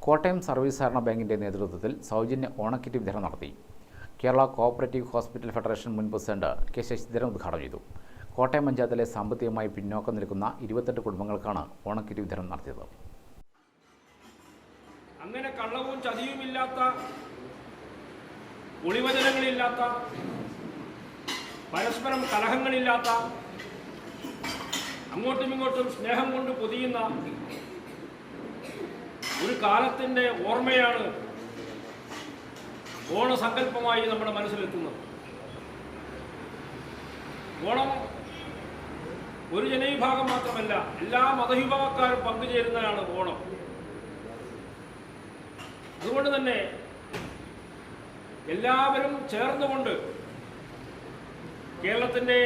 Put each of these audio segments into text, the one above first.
Kottayam service സഹകരണ ബാങ്കിൻ്റെ നേതൃത്വത്തിൽ സൗജന്യ ഓണക്കിറ്റ് വിതരണം നടത്തി. കേരള കോഓപ്പറേറ്റീവ് ഹോസ്പിറ്റൽ ഫെഡറേഷൻ മുൻ പ്രസിഡന്റ് കെ ശശിധരൻ ഉദ്ഘാടനം ചെയ്തു. കോട്ടയം പഞ്ചായത്തിലെ സാമ്പത്തികമായി പിന്നോക്കം നിൽക്കുന്ന 28 കുടുംബങ്ങൾക്കാണ് ഓണക്കിറ്റ് വിതരണം നടത്തിയത്. അങ്ങനെ കള്ളവും ചതിയുമില്ലാത്ത, ഒളിവചനങ്ങളില്ലാത്ത, പരസ്പരം കലഹങ്ങളില്ലാത്ത, അങ്ങോട്ടും ഇങ്ങോട്ടും സ്നേഹം കൊണ്ട് പൊതിയുന്ന ഒരു കാലത്തിൻ്റെ ഓർമ്മയാണ് ഓണസങ്കല്പമായി നമ്മുടെ മനസ്സിലെത്തുന്നത്. ഓണം ഒരു ജനവിഭാഗം മാത്രമല്ല, എല്ലാ മതവിഭാഗക്കാരും പങ്കുചേരുന്നതാണ് ഓണം. അതുകൊണ്ട് തന്നെ എല്ലാവരും ചേർന്നുകൊണ്ട് കേരളത്തിൻ്റെ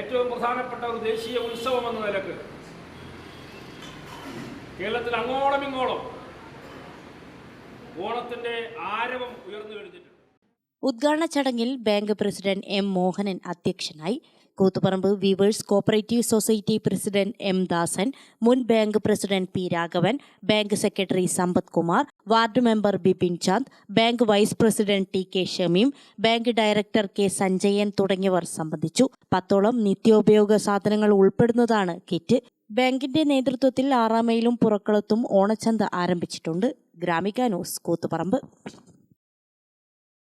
ഏറ്റവും പ്രധാനപ്പെട്ട ഒരു ദേശീയ ഉത്സവം എന്ന നിലക്ക് കേരളത്തിൽ അങ്ങോളം ഇങ്ങോളം ഓണത്തിന്റെ ആരവം ഉയർന്നു കഴിഞ്ഞിട്ടുണ്ട്. ഉദ്ഘാടന ചടങ്ങിൽ ബാങ്ക് പ്രസിഡന്റ് എം മോഹനൻ അധ്യക്ഷനായി. Koothuparamba weavers cooperative society president M Dasan, മുൻ bank president P Raghavan, bank secretary Sampath Kumar, ward member Bipin Chand, bank vice president T K Shameem, bank director K Sanjayan തുടങ്ങിയവർ സംബന്ധിച്ചു. 10ഓളം നിത്യോപയോഗ സാധനങ്ങൾ ഉൾപ്പെടുന്നതാണ് കിറ്റ്. ബാങ്കിന്റെ നേതൃത്വത്തിൽ 6 മൈലും പുറക്കളത്തും ഓണച്ചന്ത ആരംഭിച്ചിട്ടുണ്ട്. ഗ്രാമിക ന്യൂസ്, കൂത്തുപറമ്പ്.